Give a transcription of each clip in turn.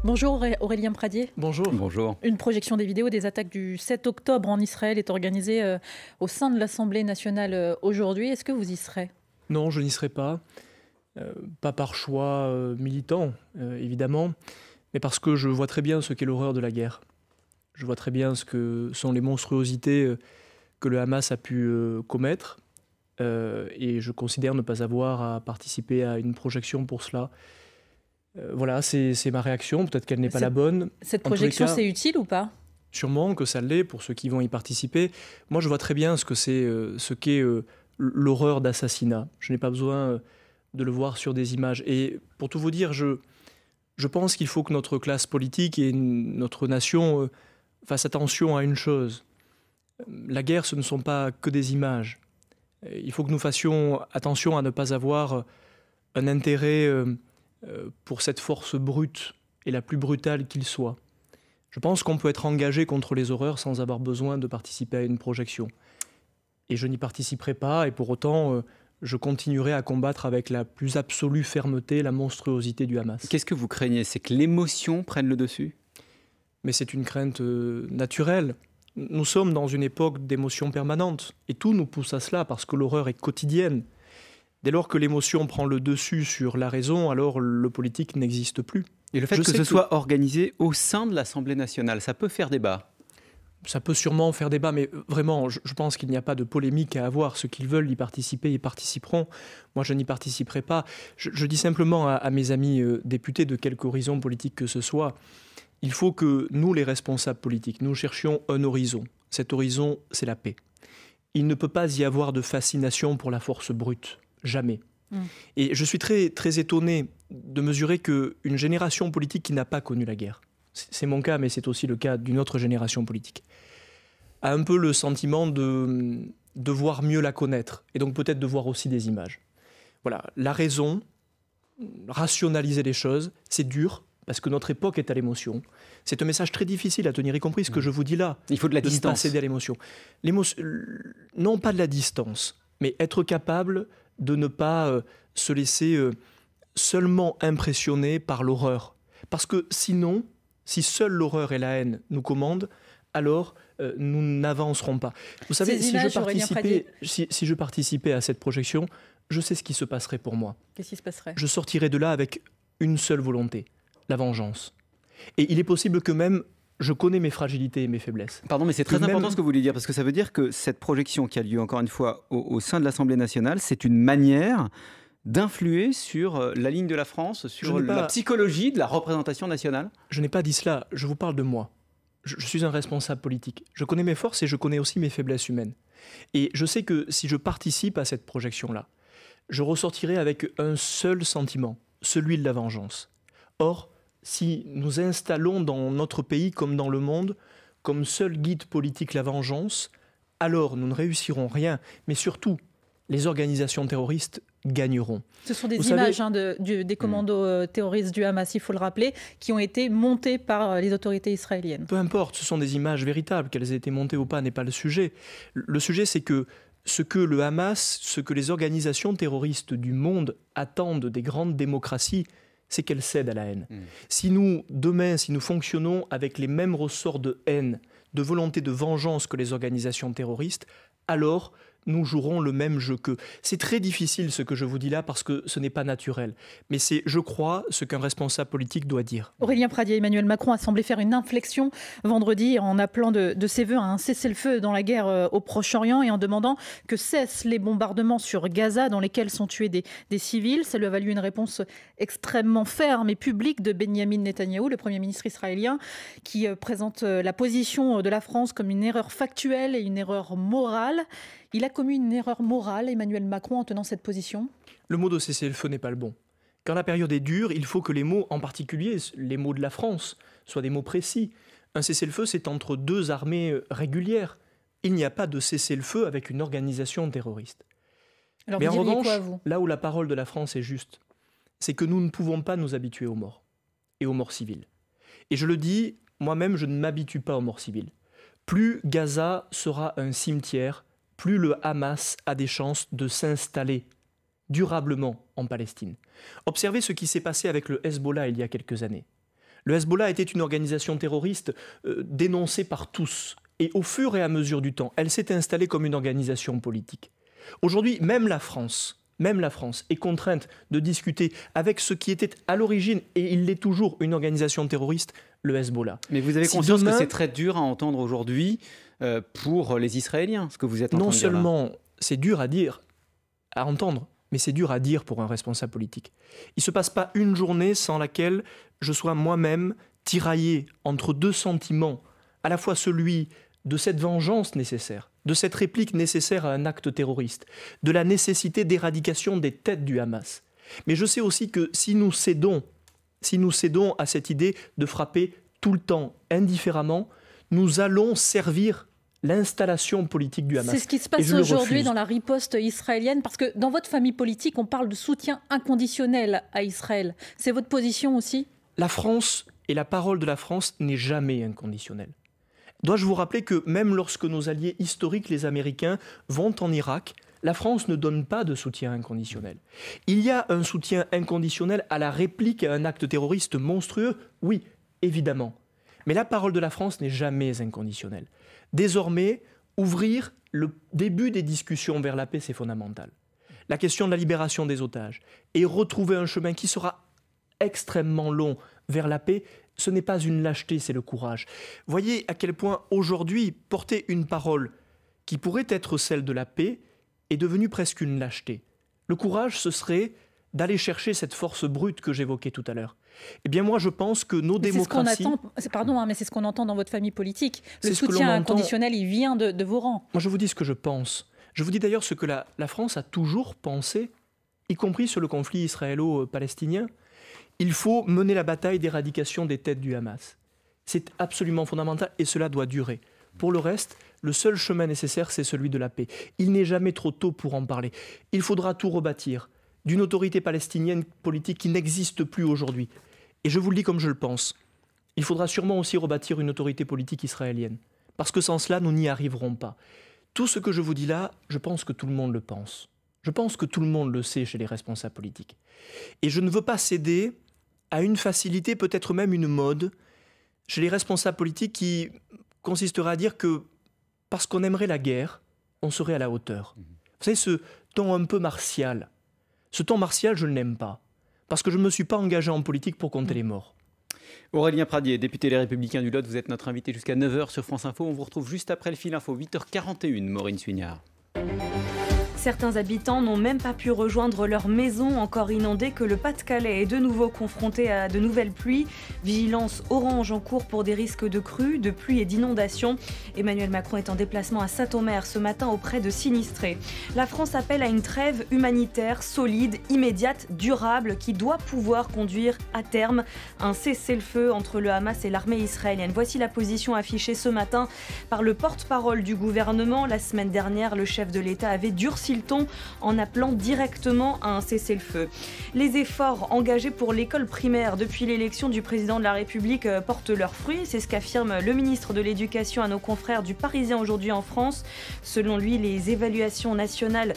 Bonjour Aurélien Pradier. Bonjour. Bonjour. Une projection des vidéos des attaques du 7 octobre en Israël est organisée au sein de l'Assemblée nationale aujourd'hui. Est-ce que vous y serez? Non, je n'y serai pas. Pas par choix militant, évidemment, mais parce que je vois très bien ce qu'est l'horreur de la guerre. Je vois très bien ce que sont les monstruosités que le Hamas a pu commettre. Et je considère ne pas avoir à participer à une projection pour cela. Voilà, c'est ma réaction. Peut-être qu'elle n'est pas la bonne. Cette projection, c'est utile ou pas? Sûrement que ça l'est pour ceux qui vont y participer. Moi, je vois très bien ce qu'est l'horreur d'assassinat. Je n'ai pas besoin de le voir sur des images. Et pour tout vous dire, je pense qu'il faut que notre classe politique et notre nation fassent attention à une chose. La guerre, ce ne sont pas que des images. Il faut que nous fassions attention à ne pas avoir un intérêt pour cette force brute et la plus brutale qu'il soit. Je pense qu'on peut être engagé contre les horreurs sans avoir besoin de participer à une projection. Et je n'y participerai pas, et pour autant, je continuerai à combattre avec la plus absolue fermeté la monstruosité du Hamas. Qu'est-ce que vous craignez? C'est que l'émotion prenne le dessus? Mais c'est une crainte naturelle. Nous sommes dans une époque d'émotions permanentes, et tout nous pousse à cela, parce que l'horreur est quotidienne. Dès lors que l'émotion prend le dessus sur la raison, alors le politique n'existe plus. Et le fait que ce soit organisé au sein de l'Assemblée nationale, ça peut faire débat? Ça peut sûrement faire débat, mais vraiment, je pense qu'il n'y a pas de polémique à avoir. Ceux qui veulent y participer, y participeront. Moi, je n'y participerai pas. Je dis simplement à mes amis députés de quelque horizon politique que ce soit, il faut que nous, les responsables politiques, nous cherchions un horizon. Cet horizon, c'est la paix. Il ne peut pas y avoir de fascination pour la force brute. Jamais. Et je suis très, très étonné de mesurer qu'une génération politique qui n'a pas connu la guerre, c'est mon cas, mais c'est aussi le cas d'une autre génération politique, a un peu le sentiment de devoir mieux la connaître, et donc peut-être de voir aussi des images. Voilà, la raison, rationaliser les choses, c'est dur, parce que notre époque est à l'émotion. C'est un message très difficile à tenir, y compris ce que je vous dis là. Il faut de la distance. Ne pas céder à l'émotion. Non pas de la distance, mais être capable de ne pas se laisser seulement impressionner par l'horreur. Parce que sinon, si seule l'horreur et la haine nous commandent, alors nous n'avancerons pas. Vous savez, si je participais à cette projection, je sais ce qui se passerait pour moi. Qu'est-ce qui se passerait? Je sortirais de là avec une seule volonté, la vengeance. Et il est possible que même je connais mes fragilités et mes faiblesses. Pardon, mais c'est très important ce que vous voulez dire, parce que ça veut dire que cette projection qui a lieu, encore une fois, au sein de l'Assemblée nationale, c'est une manière d'influer sur la ligne de la France, sur la psychologie de la représentation nationale? Je n'ai pas dit cela, je vous parle de moi. Je suis un responsable politique. Je connais mes forces et je connais aussi mes faiblesses humaines. Et je sais que si je participe à cette projection-là, je ressortirai avec un seul sentiment, celui de la vengeance. Or, si nous installons dans notre pays comme dans le monde, comme seul guide politique la vengeance, alors nous ne réussirons rien, mais surtout, les organisations terroristes gagneront. Ce sont des images des commandos terroristes du Hamas, il faut le rappeler, qui ont été montées par les autorités israéliennes. Peu importe, ce sont des images véritables, qu'elles aient été montées ou pas n'est pas le sujet. Le sujet, c'est que ce que le Hamas, ce que les organisations terroristes du monde attendent des grandes démocraties, c'est qu'elles cèdent à la haine. Si nous, demain, si nous fonctionnons avec les mêmes ressorts de haine, de volonté de vengeance que les organisations terroristes, alors nous jouerons le même jeu qu'eux. C'est très difficile ce que je vous dis là parce que ce n'est pas naturel. Mais c'est, je crois, ce qu'un responsable politique doit dire. Aurélien Pradier, Emmanuel Macron a semblé faire une inflexion vendredi en appelant de ses voeux à un cessez-le-feu dans la guerre au Proche-Orient et en demandant que cessent les bombardements sur Gaza dans lesquels sont tués des civils. Ça lui a valu une réponse extrêmement ferme et publique de Benyamin Netanyahou, le Premier ministre israélien, qui présente la position de la France comme une erreur factuelle et une erreur morale. Il a commis une erreur morale, Emmanuel Macron, en tenant cette position? Le mot de cessez-le-feu n'est pas le bon. Quand la période est dure, il faut que les mots, en particulier les mots de la France, soient des mots précis. Un cessez-le-feu, c'est entre deux armées régulières. Il n'y a pas de cessez-le-feu avec une organisation terroriste. Alors mais en revanche, là où la parole de la France est juste, c'est que nous ne pouvons pas nous habituer aux morts, et aux morts civiles. Et je le dis, moi-même, je ne m'habitue pas aux morts civiles. Plus Gaza sera un cimetière, plus le Hamas a des chances de s'installer durablement en Palestine. Observez ce qui s'est passé avec le Hezbollah il y a quelques années. Le Hezbollah était une organisation terroriste dénoncée par tous. Et au fur et à mesure du temps, elle s'est installée comme une organisation politique. Aujourd'hui, même la France est contrainte de discuter avec ce qui était à l'origine, et il l'est toujours, une organisation terroriste, le Hezbollah. Mais vous avez conscience que c'est très dur à entendre aujourd'hui pour les Israéliens, ce que vous êtes en train de dire là. Non seulement c'est dur à entendre, mais c'est dur à dire pour un responsable politique. Il ne se passe pas une journée sans laquelle je sois moi-même tiraillé entre deux sentiments, à la fois celui de cette vengeance nécessaire, de cette réplique nécessaire à un acte terroriste, de la nécessité d'éradication des têtes du Hamas. Mais je sais aussi que si nous cédons à cette idée de frapper tout le temps indifféremment, nous allons servir l'installation politique du Hamas. C'est ce qui se passe aujourd'hui dans la riposte israélienne, parce que dans votre famille politique, on parle de soutien inconditionnel à Israël. C'est votre position aussi ? La France et la parole de la France n'est jamais inconditionnelle. Dois-je vous rappeler que même lorsque nos alliés historiques, les Américains, vont en Irak, la France ne donne pas de soutien inconditionnel. Il y a un soutien inconditionnel à la réplique à un acte terroriste monstrueux, oui, évidemment. Mais la parole de la France n'est jamais inconditionnelle. Désormais, ouvrir le début des discussions vers la paix, c'est fondamental. La question de la libération des otages et retrouver un chemin qui sera extrêmement long vers la paix, ce n'est pas une lâcheté, c'est le courage. Voyez à quel point aujourd'hui, porter une parole qui pourrait être celle de la paix est devenue presque une lâcheté. Le courage, ce serait d'aller chercher cette force brute que j'évoquais tout à l'heure. Eh bien moi, je pense que nos démocraties... Pardon, mais c'est ce qu'on entend dans votre famille politique. Le soutien inconditionnel, il vient de vos rangs. Moi, je vous dis ce que je pense. Je vous dis d'ailleurs ce que la France a toujours pensé, y compris sur le conflit israélo-palestinien. Il faut mener la bataille d'éradication des têtes du Hamas. C'est absolument fondamental et cela doit durer. Pour le reste, le seul chemin nécessaire, c'est celui de la paix. Il n'est jamais trop tôt pour en parler. Il faudra tout rebâtir d'une autorité palestinienne politique qui n'existe plus aujourd'hui. Et je vous le dis comme je le pense. Il faudra sûrement aussi rebâtir une autorité politique israélienne. Parce que sans cela, nous n'y arriverons pas. Tout ce que je vous dis là, je pense que tout le monde le pense. Je pense que tout le monde le sait chez les responsables politiques. Et je ne veux pas céder à une facilité, peut-être même une mode, chez les responsables politiques qui consisterait à dire que parce qu'on aimerait la guerre, on serait à la hauteur. Vous savez, ce ton un peu martial, je ne l'aime pas, parce que je ne me suis pas engagé en politique pour compter les morts. Aurélien Pradier, député Les Républicains du Lot, vous êtes notre invité jusqu'à 9h sur France Info. On vous retrouve juste après le fil info, 8h41, Maureen Suignard. Certains habitants n'ont même pas pu rejoindre leur maison encore inondée que le Pas-de-Calais est de nouveau confronté à de nouvelles pluies. Vigilance orange en cours pour des risques de crues, de pluie et d'inondations. Emmanuel Macron est en déplacement à Saint-Omer ce matin auprès de sinistrés. La France appelle à une trêve humanitaire solide, immédiate, durable qui doit pouvoir conduire à terme un cessez-le-feu entre le Hamas et l'armée israélienne. Voici la position affichée ce matin par le porte-parole du gouvernement. La semaine dernière, le chef de l'État avait durci le ton en appelant directement à un cessez-le-feu. Les efforts engagés pour l'école primaire depuis l'élection du président de la République portent leurs fruits. C'est ce qu'affirme le ministre de l'Éducation à nos confrères du Parisien aujourd'hui en France. Selon lui, les évaluations nationales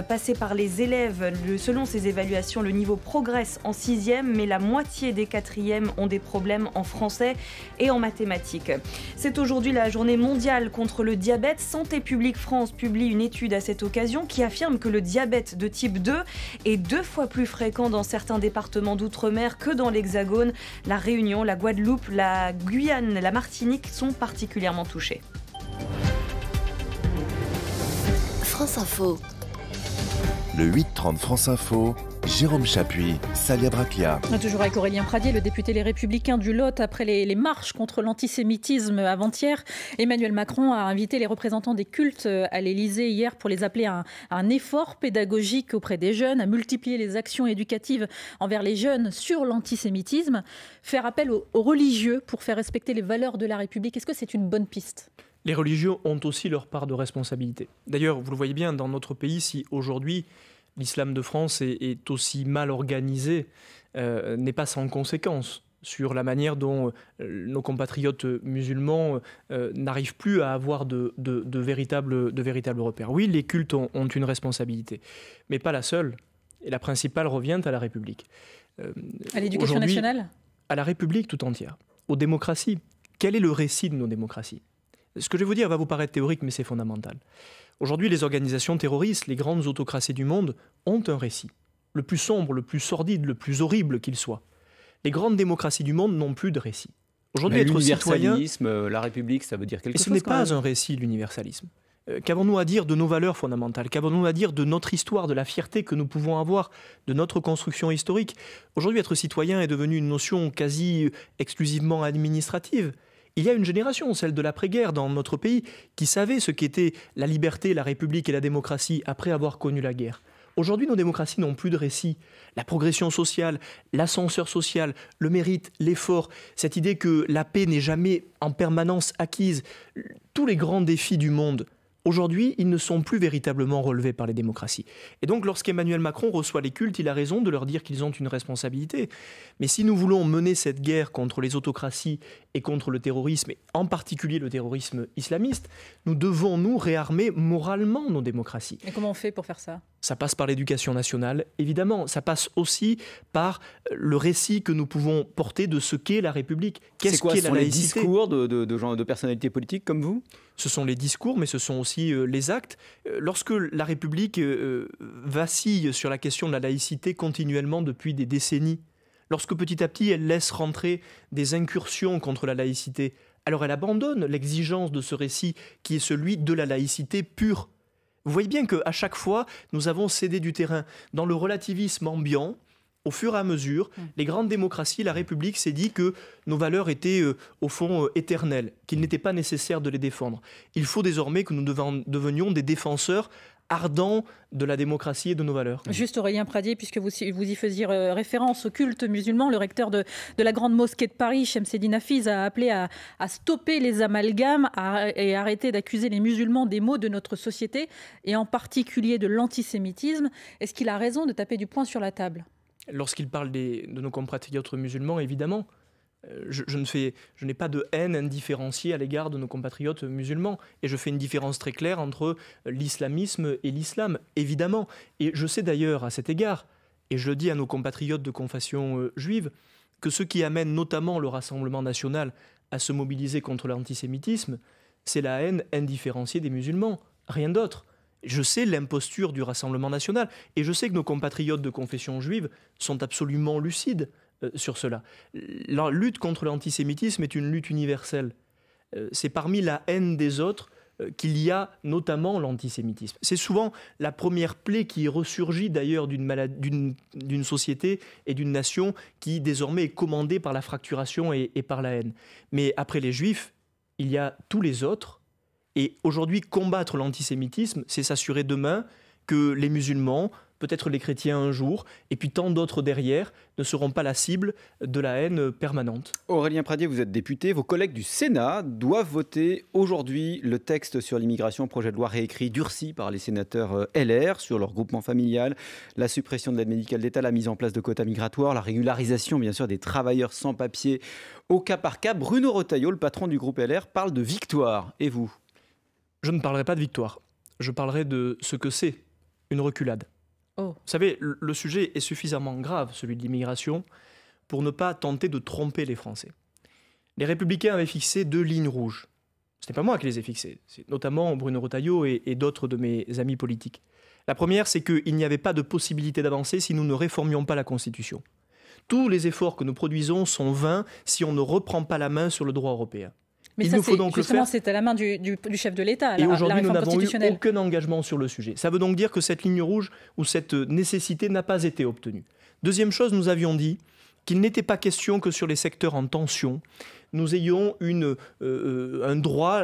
passées par les élèves, selon ces évaluations, le niveau progresse en 6e, mais la moitié des 4e ont des problèmes en français et en mathématiques. C'est aujourd'hui la journée mondiale contre le diabète. Santé publique France publie une étude à cette occasion qui affirme que le diabète de type 2 est 2 fois plus fréquent dans certains départements d'outre-mer que dans l'Hexagone. La Réunion, la Guadeloupe, la Guyane, la Martinique sont particulièrement touchés. France Info. Le 8-30 France Info. Jérôme Chapuis, Salia Braclia. Toujours avec Aurélien Pradier, le député Les Républicains du Lot. Après les marches contre l'antisémitisme avant-hier, Emmanuel Macron a invité les représentants des cultes à l'Élysée hier pour les appeler à un effort pédagogique auprès des jeunes, à multiplier les actions éducatives envers les jeunes sur l'antisémitisme, faire appel aux religieux pour faire respecter les valeurs de la République. Est-ce que c'est une bonne piste ? Les religieux ont aussi leur part de responsabilité. D'ailleurs, vous le voyez bien, dans notre pays, si aujourd'hui l'islam de France est aussi mal organisé, n'est pas sans conséquence sur la manière dont nos compatriotes musulmans n'arrivent plus à avoir de véritables repères. Oui, les cultes ont une responsabilité, mais pas la seule. Et la principale revient à la République. À l'éducation nationale ? À la République tout entière. aux démocraties. Quel est le récit de nos démocraties? Ce que je vais vous dire va vous paraître théorique, mais c'est fondamental. Aujourd'hui, les organisations terroristes, les grandes autocraties du monde, ont un récit. Le plus sombre, le plus sordide, le plus horrible qu'il soit. Les grandes démocraties du monde n'ont plus de récit. Aujourd'hui, être citoyen... L'universalisme, la République, ça veut dire quelque chose. Ce n'est pas un récit, l'universalisme. Qu'avons-nous à dire de nos valeurs fondamentales? Qu'avons-nous à dire de notre histoire, de la fierté que nous pouvons avoir, de notre construction historique? Aujourd'hui, être citoyen est devenu une notion quasi exclusivement administrative. Il y a une génération, celle de l'après-guerre dans notre pays, qui savait ce qu'était la liberté, la République et la démocratie après avoir connu la guerre. Aujourd'hui, nos démocraties n'ont plus de récit. La progression sociale, l'ascenseur social, le mérite, l'effort, cette idée que la paix n'est jamais en permanence acquise, tous les grands défis du monde, aujourd'hui, ils ne sont plus véritablement relevés par les démocraties. Et donc, lorsqu'Emmanuel Macron reçoit les cultes, il a raison de leur dire qu'ils ont une responsabilité. Mais si nous voulons mener cette guerre contre les autocraties et contre le terrorisme, et en particulier le terrorisme islamiste, nous devons nous réarmer moralement nos démocraties. Et comment on fait pour faire ça? Ça passe par l'éducation nationale, évidemment. Ça passe aussi par le récit que nous pouvons porter de ce qu'est la République. Qu'est-ce qu'est la laïcité? Les discours de personnalités politiques comme vous? Ce sont les discours, mais ce sont aussi les actes. Lorsque la République vacille sur la question de la laïcité continuellement depuis des décennies, lorsque petit à petit elle laisse rentrer des incursions contre la laïcité, alors elle abandonne l'exigence de ce récit qui est celui de la laïcité pure. Vous voyez bien qu'à chaque fois, nous avons cédé du terrain. Dans le relativisme ambiant, au fur et à mesure, les grandes démocraties, la République s'est dit que nos valeurs étaient au fond éternelles, qu'il n'était pas nécessaire de les défendre. Il faut désormais que nous devenions des défenseurs ardents de la démocratie et de nos valeurs. Juste Aurélien Pradier, puisque vous y faisiez référence au culte musulman, le recteur de la grande mosquée de Paris, Chemseddine Hafiz, a appelé à stopper les amalgames et arrêter d'accuser les musulmans des maux de notre société, et en particulier de l'antisémitisme. Est-ce qu'il a raison de taper du poing sur la table? Lorsqu'il parle de nos compatriotes musulmans, évidemment, je n'ai pas de haine indifférenciée à l'égard de nos compatriotes musulmans. Et je fais une différence très claire entre l'islamisme et l'islam, évidemment. Et je sais d'ailleurs à cet égard, et je le dis à nos compatriotes de confession juive, que ce qui amène notamment le Rassemblement national à se mobiliser contre l'antisémitisme, c'est la haine indifférenciée des musulmans, rien d'autre. Je sais l'imposture du Rassemblement national et je sais que nos compatriotes de confession juive sont absolument lucides sur cela. La lutte contre l'antisémitisme est une lutte universelle. C'est parmi la haine des autres qu'il y a notamment l'antisémitisme. C'est souvent la première plaie qui ressurgit d'ailleurs d'une société et d'une nation qui désormais est commandée par la fracturation et par la haine. Mais après les Juifs, il y a tous les autres. Et aujourd'hui, combattre l'antisémitisme, c'est s'assurer demain que les musulmans, peut-être les chrétiens un jour, et puis tant d'autres derrière, ne seront pas la cible de la haine permanente. Aurélien Pradier, vous êtes député. Vos collègues du Sénat doivent voter aujourd'hui le texte sur l'immigration, projet de loi réécrit, durci par les sénateurs LR, sur leur groupement familial, la suppression de l'aide médicale d'État, la mise en place de quotas migratoires, la régularisation, bien sûr, des travailleurs sans papier au cas par cas. Bruno Retailleau, le patron du groupe LR, parle de victoire. Et vous ? Je ne parlerai pas de victoire. Je parlerai de ce que c'est une reculade. Oh. Vous savez, le sujet est suffisamment grave, celui de l'immigration, pour ne pas tenter de tromper les Français. Les Républicains avaient fixé 2 lignes rouges. Ce n'est pas moi qui les ai fixées, c'est notamment Bruno Retailleau et d'autres de mes amis politiques. La première, c'est qu'il n'y avait pas de possibilité d'avancer si nous ne réformions pas la Constitution. Tous les efforts que nous produisons sont vains si on ne reprend pas la main sur le droit européen. Mais ça, c'est à la main du chef de l'État, et aujourd'hui, nous n'avons eu aucun engagement sur le sujet. Ça veut donc dire que cette ligne rouge ou cette nécessité n'a pas été obtenue. Deuxième chose, nous avions dit qu'il n'était pas question que sur les secteurs en tension, nous ayons un droit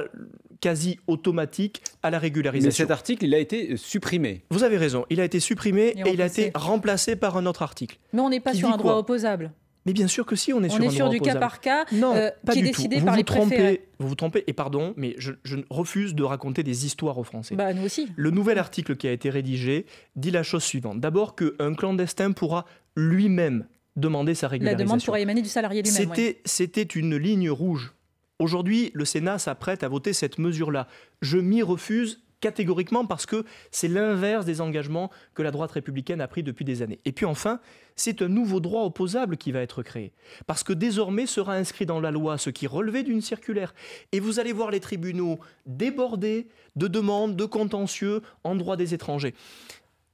quasi automatique à la régularisation. Mais cet article, il a été supprimé. Vous avez raison, il a été supprimé et il a été remplacé par un autre article. Mais on n'est pas sur un droit opposable. Mais bien sûr que si, on est sur un droit opposable. On est sur du cas par cas, qui est décidé par les préfets. Vous vous trompez, et pardon, mais je refuse de raconter des histoires aux Français. Bah, nous aussi. Le nouvel article qui a été rédigé dit la chose suivante. D'abord qu'un clandestin pourra lui-même demander sa régularisation. La demande pourra émaner du salarié lui-même. C'était une ligne rouge. Aujourd'hui, le Sénat s'apprête à voter cette mesure-là. Je m'y refuse catégoriquement parce que c'est l'inverse des engagements que la droite républicaine a pris depuis des années. Et puis enfin, c'est un nouveau droit opposable qui va être créé. Parce que désormais sera inscrit dans la loi ce qui relevait d'une circulaire. Et vous allez voir les tribunaux débordés de demandes, de contentieux en droit des étrangers.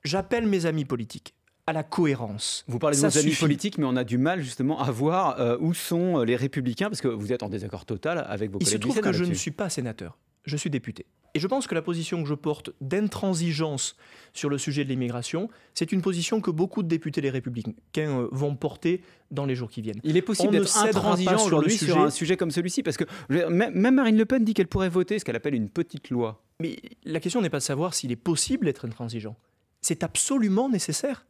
J'appelle mes amis politiques à la cohérence. Vous parlez de vos amis politiques, mais on a du mal justement à voir où sont les Républicains, parce que vous êtes en désaccord total avec vos collègues du Sénat. Il se trouve que je ne suis pas sénateur, je suis député. Et je pense que la position que je porte d'intransigeance sur le sujet de l'immigration, c'est une position que beaucoup de députés les Républicains vont porter dans les jours qui viennent. Il est possible d'être intransigeant aujourd'hui sur un sujet comme celui-ci, parce que même Marine Le Pen dit qu'elle pourrait voter ce qu'elle appelle une petite loi. Mais la question n'est pas de savoir s'il est possible d'être intransigeant. C'est absolument nécessaire.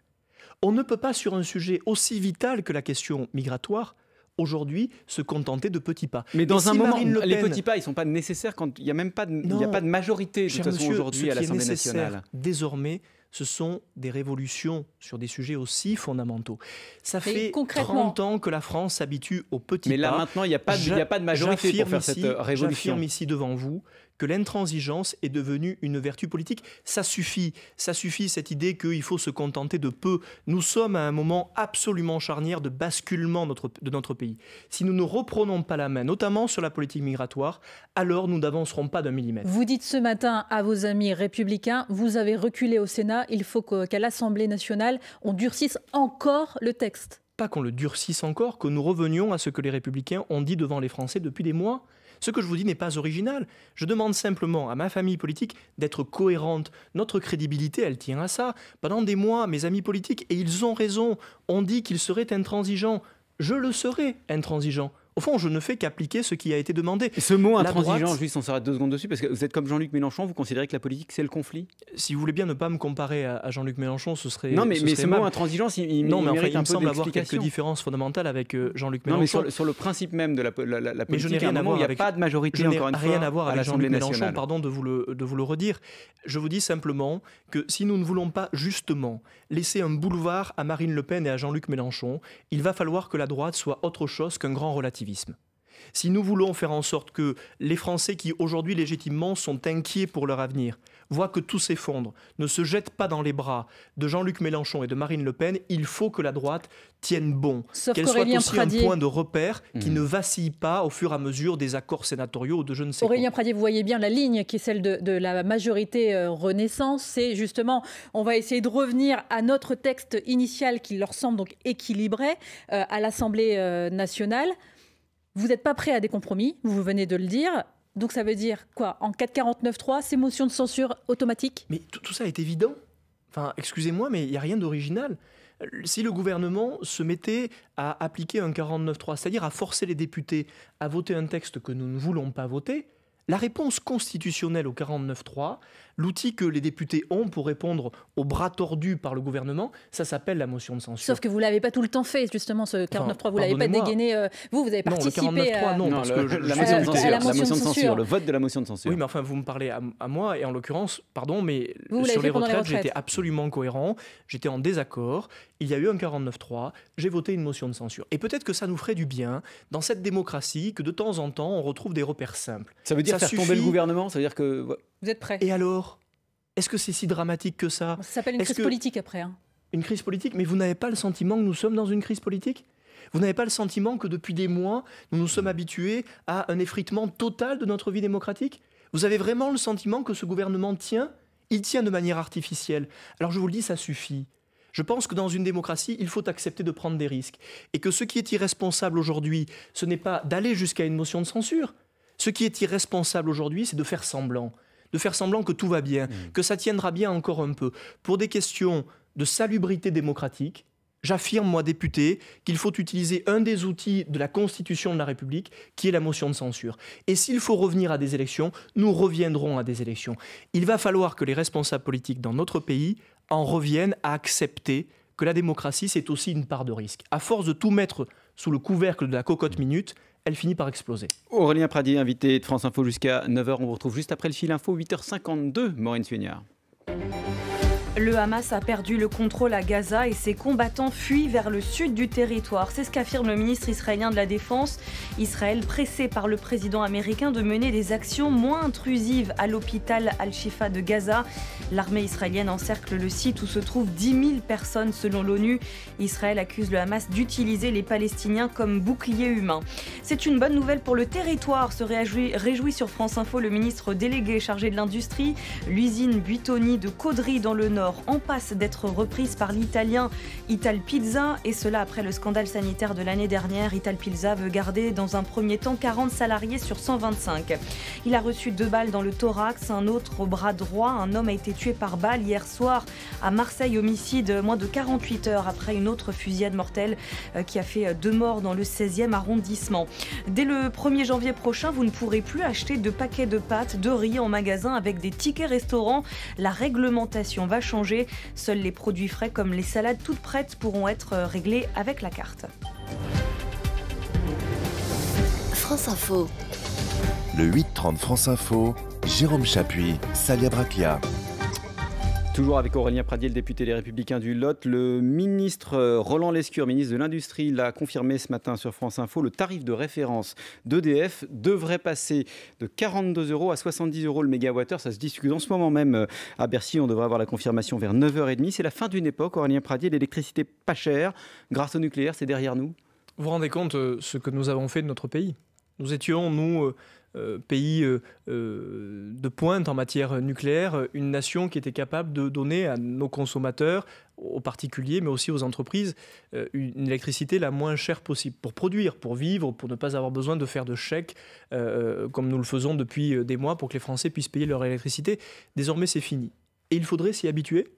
On ne peut pas, sur un sujet aussi vital que la question migratoire, aujourd'hui, se contenter de petits pas. Mais dans un moment, les petits pas, ils ne sont pas nécessaires quand il n'y a même pas de majorité de toute façon aujourd'hui à l'Assemblée nationale. Désormais, ce sont des révolutions sur des sujets aussi fondamentaux. Ça fait 30 ans que la France s'habitue aux petits pas. Mais là, maintenant, il n'y a pas de majorité pour faire cette révolution. J'affirme ici devant vous que l'intransigeance est devenue une vertu politique. Ça suffit cette idée qu'il faut se contenter de peu. Nous sommes à un moment absolument charnière de basculement de notre pays. Si nous ne reprenons pas la main, notamment sur la politique migratoire, alors nous n'avancerons pas d'un millimètre. Vous dites ce matin à vos amis républicains, vous avez reculé au Sénat, il faut qu'à l'Assemblée nationale, on durcisse encore le texte. Pas qu'on le durcisse encore, que nous revenions à ce que les Républicains ont dit devant les Français depuis des mois. Ce que je vous dis n'est pas original. Je demande simplement à ma famille politique d'être cohérente. Notre crédibilité, elle tient à ça. Pendant des mois, mes amis politiques, et ils ont raison, ont dit qu'ils seraient intransigeants. Je le serai intransigeant. Au fond, je ne fais qu'appliquer ce qui a été demandé. Et ce mot intransigeant, juste on s'arrête 2 secondes dessus, parce que vous êtes comme Jean-Luc Mélenchon, vous considérez que la politique c'est le conflit ? Si vous voulez bien ne pas me comparer à Jean-Luc Mélenchon, ce serait... Non, mais ce mot intransigeant, il mérite un peu semble avoir quelques différences fondamentales avec Jean-Luc Mélenchon. Non, mais sur le principe même de la politique, mais je n'ai rien à voir il n'y a pas de majorité, encore une fois, rien à voir avec Jean-Luc Mélenchon, pardon de vous le redire. Je vous dis simplement que si nous ne voulons pas justement laisser un boulevard à Marine Le Pen et à Jean-Luc Mélenchon, il va falloir que la droite soit autre chose qu'un grand relativisme. Si nous voulons faire en sorte que les Français qui aujourd'hui légitimement sont inquiets pour leur avenir voient que tout s'effondre, ne se jettent pas dans les bras de Jean-Luc Mélenchon et de Marine Le Pen, il faut que la droite tienne bon, qu'elle soit aussi un point de repère qui ne vacille pas au fur et à mesure des accords sénatoriaux ou de je ne sais quoi. Aurélien Pradier, vous voyez bien la ligne qui est celle de la majorité Renaissance, c'est justement, on va essayer de revenir à notre texte initial qui leur semble donc équilibré à l'Assemblée nationale. Vous n'êtes pas prêt à des compromis, vous venez de le dire. Donc ça veut dire quoi ? En 449.3, c'est motion de censure automatique ? Mais tout ça est évident. Enfin, excusez-moi, mais il n'y a rien d'original. Si le gouvernement se mettait à appliquer un 49.3, c'est-à-dire à forcer les députés à voter un texte que nous ne voulons pas voter, la réponse constitutionnelle au 49.3, l'outil que les députés ont pour répondre au bras tordu par le gouvernement, ça s'appelle la motion de censure. Sauf que vous ne l'avez pas tout le temps fait, justement, ce 49.3. Vous ne l'avez pas dégainé. Vous avez participé à... Non, parce que la motion de censure, le vote de la motion de censure. Oui, mais enfin, vous me parlez à moi, et en l'occurrence, pardon, mais sur les retraites, j'étais absolument cohérent, j'étais en désaccord, il y a eu un 49.3, j'ai voté une motion de censure. Et peut-être que ça nous ferait du bien, dans cette démocratie, que de temps en temps, on retrouve des repères simples. Ça veut dire faire tomber le gouvernement, ça veut dire que... Vous êtes prêts ? Et alors ? Est-ce que c'est si dramatique que ça ? Ça s'appelle une crise politique après. Une crise politique ? Mais vous n'avez pas le sentiment que nous sommes dans une crise politique ? Vous n'avez pas le sentiment que depuis des mois, nous nous sommes habitués à un effritement total de notre vie démocratique ? Vous avez vraiment le sentiment que ce gouvernement tient ? Il tient de manière artificielle. Alors je vous le dis, ça suffit. Je pense que dans une démocratie, il faut accepter de prendre des risques. Et que ce qui est irresponsable aujourd'hui, ce n'est pas d'aller jusqu'à une motion de censure. Ce qui est irresponsable aujourd'hui, c'est de faire semblant que tout va bien, que ça tiendra bien encore un peu. Pour des questions de salubrité démocratique, j'affirme, moi, député, qu'il faut utiliser un des outils de la Constitution de la République, qui est la motion de censure. Et s'il faut revenir à des élections, nous reviendrons à des élections. Il va falloir que les responsables politiques dans notre pays en reviennent à accepter que la démocratie, c'est aussi une part de risque. À force de tout mettre sous le couvercle de la cocotte minute, elle finit par exploser. Aurélien Pradier, invité de France Info jusqu'à 9h. On vous retrouve juste après le fil info, 8h52. Maureen Suignard. Le Hamas a perdu le contrôle à Gaza et ses combattants fuient vers le sud du territoire. C'est ce qu'affirme le ministre israélien de la Défense. Israël pressé par le président américain de mener des actions moins intrusives à l'hôpital Al-Shifa de Gaza. L'armée israélienne encercle le site où se trouvent 10 000 personnes selon l'ONU. Israël accuse le Hamas d'utiliser les Palestiniens comme bouclier humain. C'est une bonne nouvelle pour le territoire, se réjouit sur France Info le ministre délégué chargé de l'industrie. L'usine Buitoni de Caudry dans le Nord en passe d'être reprise par l'italien Italpizza, et cela après le scandale sanitaire de l'année dernière. Italpizza veut garder dans un premier temps 40 salariés sur 125. Il a reçu 2 balles dans le thorax, un autre au bras droit. Un homme a été tué par balle hier soir à Marseille, homicide moins de 48 heures après une autre fusillade mortelle qui a fait 2 morts dans le 16e arrondissement. Dès le 1er janvier prochain, vous ne pourrez plus acheter de paquets de pâtes, de riz en magasin avec des tickets restaurants. La réglementation va changer. Seuls les produits frais comme les salades toutes prêtes pourront être réglés avec la carte. France Info. Le 8-30 France Info, Jérôme Chapuis, Salia Braclia. Toujours avec Aurélien Pradier, le député des Républicains du Lot. Le ministre Roland Lescure, ministre de l'Industrie, l'a confirmé ce matin sur France Info. Le tarif de référence d'EDF devrait passer de 42 € à 70 € le mégawattheure. Ça se discute en ce moment même à Bercy. On devrait avoir la confirmation vers 9h30. C'est la fin d'une époque, Aurélien Pradier. L'électricité pas chère grâce au nucléaire, c'est derrière nous. Vous vous rendez compte ce que nous avons fait de notre pays? Nous étions, nous, pays de pointe en matière nucléaire, une nation qui était capable de donner à nos consommateurs, aux particuliers, mais aussi aux entreprises, une électricité la moins chère possible pour produire, pour vivre, pour ne pas avoir besoin de faire de chèques comme nous le faisons depuis des mois pour que les Français puissent payer leur électricité. Désormais, c'est fini. Et il faudrait s'y habituer.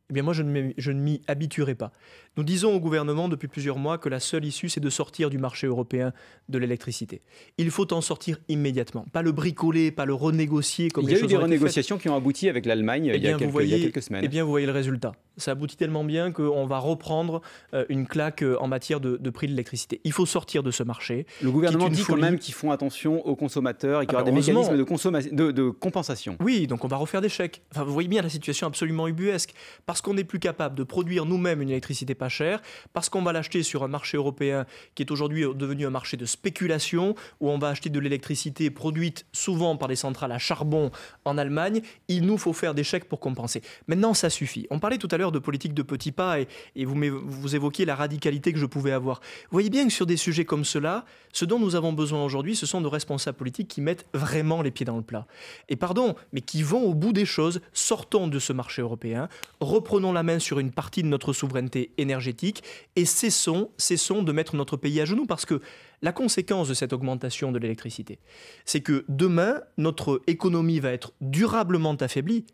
Eh bien moi, je ne m'y habituerai pas. Nous disons au gouvernement depuis plusieurs mois que la seule issue, c'est de sortir du marché européen de l'électricité. Il faut en sortir immédiatement. Pas le bricoler, pas le renégocier comme les choses ont été faites. Il y a eu des renégociations qui ont abouti avec l'Allemagne il y a quelques semaines. Eh bien, vous voyez le résultat. Ça aboutit tellement bien qu'on va reprendre une claque en matière de prix de l'électricité. Il faut sortir de ce marché. Le gouvernement dit quand même qu'ils font attention aux consommateurs et qu'il y aura des mécanismes de compensation. Oui, donc on va refaire des chèques. Enfin, vous voyez bien la situation absolument ubuesque. Parce qu'on n'est plus capable de produire nous-mêmes une électricité pas chère, parce qu'on va l'acheter sur un marché européen qui est aujourd'hui devenu un marché de spéculation, où on va acheter de l'électricité produite souvent par des centrales à charbon en Allemagne, il nous faut faire des chèques pour compenser. Maintenant, ça suffit. On parlait tout à l'heure de politique de petits pas et vous évoquiez la radicalité que je pouvais avoir. Vous voyez bien que sur des sujets comme cela, ce dont nous avons besoin aujourd'hui, ce sont de responsables politiques qui mettent vraiment les pieds dans le plat. Et pardon, mais qui vont au bout des choses. Sortons de ce marché européen, reprenons la main sur une partie de notre souveraineté énergétique et cessons de mettre notre pays à genoux, parce que la conséquence de cette augmentation de l'électricité, c'est que demain, notre économie va être durablement affaiblie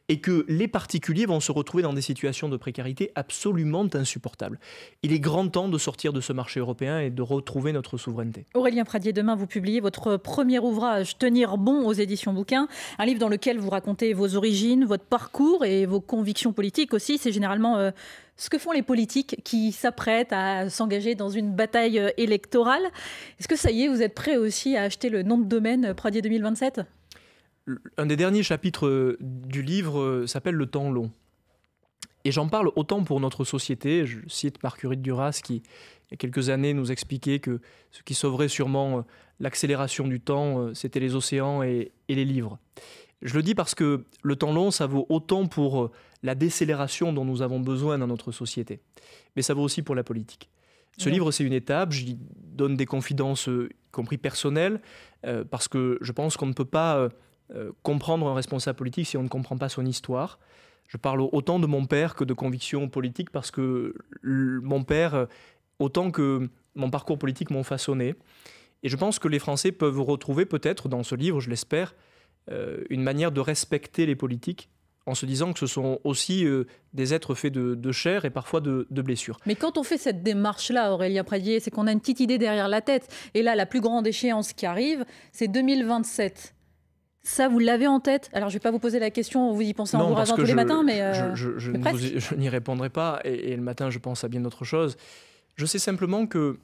et que les particuliers vont se retrouver dans des situations de précarité absolument insupportables. Il est grand temps de sortir de ce marché européen et de retrouver notre souveraineté. Aurélien Pradier, demain vous publiez votre premier ouvrage, Tenir bon, aux éditions Bouquin, un livre dans lequel vous racontez vos origines, votre parcours et vos convictions politiques aussi. C'est généralement ce que font les politiques qui s'apprêtent à s'engager dans une bataille électorale. Est-ce que ça y est, vous êtes prêt aussi à acheter le nom de domaine Pradier 2027 ? Un des derniers chapitres du livre s'appelle « Le temps long ». Et j'en parle autant pour notre société. Je cite Marguerite Duras qui, il y a quelques années, nous expliquait que ce qui sauverait sûrement l'accélération du temps, c'était les océans et les livres. Je le dis parce que le temps long, ça vaut autant pour la décélération dont nous avons besoin dans notre société, mais ça vaut aussi pour la politique. Ce livre, c'est une étape. J'y donne des confidences, y compris personnelles, parce que je pense qu'on ne peut pas comprendre un responsable politique si on ne comprend pas son histoire. Je parle autant de mon père que de convictions politiques, parce que mon père, autant que mon parcours politique, m'ont façonné. Et je pense que les Français peuvent retrouver peut-être dans ce livre, je l'espère, une manière de respecter les politiques, en se disant que ce sont aussi des êtres faits de chair et parfois de blessures. Mais quand on fait cette démarche-là, Aurélien Pradier, c'est qu'on a une petite idée derrière la tête. Et là, la plus grande échéance qui arrive, c'est 2027. Ça, vous l'avez en tête? Alors, je ne vais pas vous poser la question, vous y pensez en vous rasant tous les matins, mais je n'y répondrai pas. Et le matin, je pense à bien d'autres choses. Je sais simplement que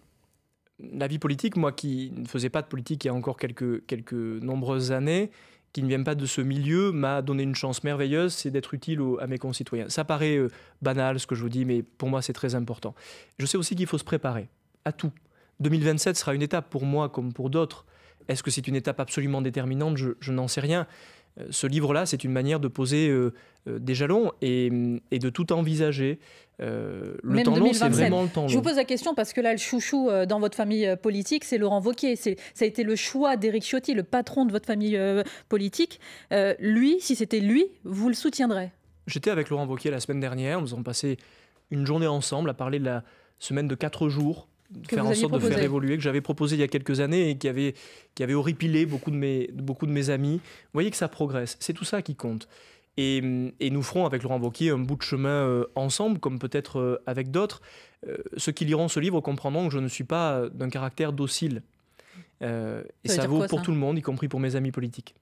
la vie politique, moi qui ne faisais pas de politique il y a encore quelques nombreuses années, qui ne vient pas de ce milieu m'a donné une chance merveilleuse, c'est d'être utile à mes concitoyens. Ça paraît banal ce que je vous dis, mais pour moi c'est très important. Je sais aussi qu'il faut se préparer à tout. 2027 sera une étape pour moi comme pour d'autres. Est-ce que c'est une étape absolument déterminante ? Je n'en sais rien. Ce livre-là, c'est une manière de poser des jalons et de tout envisager. Le temps long, c'est vraiment le temps long. Je vous pose la question parce que là, le chouchou dans votre famille politique, c'est Laurent Wauquiez. Ça a été le choix d'Éric Ciotti, le patron de votre famille politique. Lui, si c'était lui, vous le soutiendrez ? J'étais avec Laurent Wauquiez la semaine dernière. Nous avons passé une journée ensemble à parler de la semaine de 4 jours. Faire en sorte de faire évoluer, que j'avais proposé il y a quelques années et qui avait horripilé beaucoup de mes amis. Vous voyez que ça progresse, c'est tout ça qui compte. Et nous ferons avec Laurent Wauquiez un bout de chemin ensemble, comme peut-être avec d'autres. Ceux qui liront ce livre comprendront que je ne suis pas d'un caractère docile. Et ça vaut pour tout le monde, y compris pour mes amis politiques.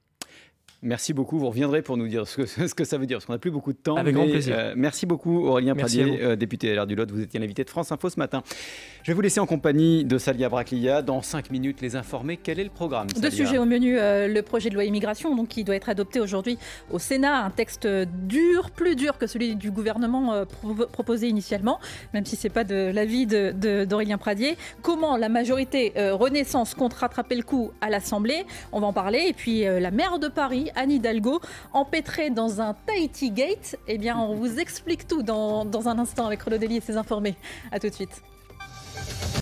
Merci beaucoup. Vous reviendrez pour nous dire ce que ça veut dire, parce qu'on n'a plus beaucoup de temps. Avec grand plaisir. Merci beaucoup, Aurélien Pradié, député LR du Lot. Vous étiez l'invité de France Info ce matin. Je vais vous laisser en compagnie de Salia Braclia. Dans 5 minutes, les informer. Quel est le programme, Salia ? 2 sujets au menu. Le projet de loi immigration, donc, qui doit être adopté aujourd'hui au Sénat. Un texte dur, plus dur que celui du gouvernement proposé initialement, même si ce n'est pas de l'avis d'Aurélien Pradié. Comment la majorité Renaissance compte rattraper le coup à l'Assemblée ? On va en parler. Et puis la maire de Paris, Anne Hidalgo, empêtrée dans un Tahiti Gate. Eh bien, on vous explique tout dans un instant avec Renaud Dely et ses informés. À tout de suite.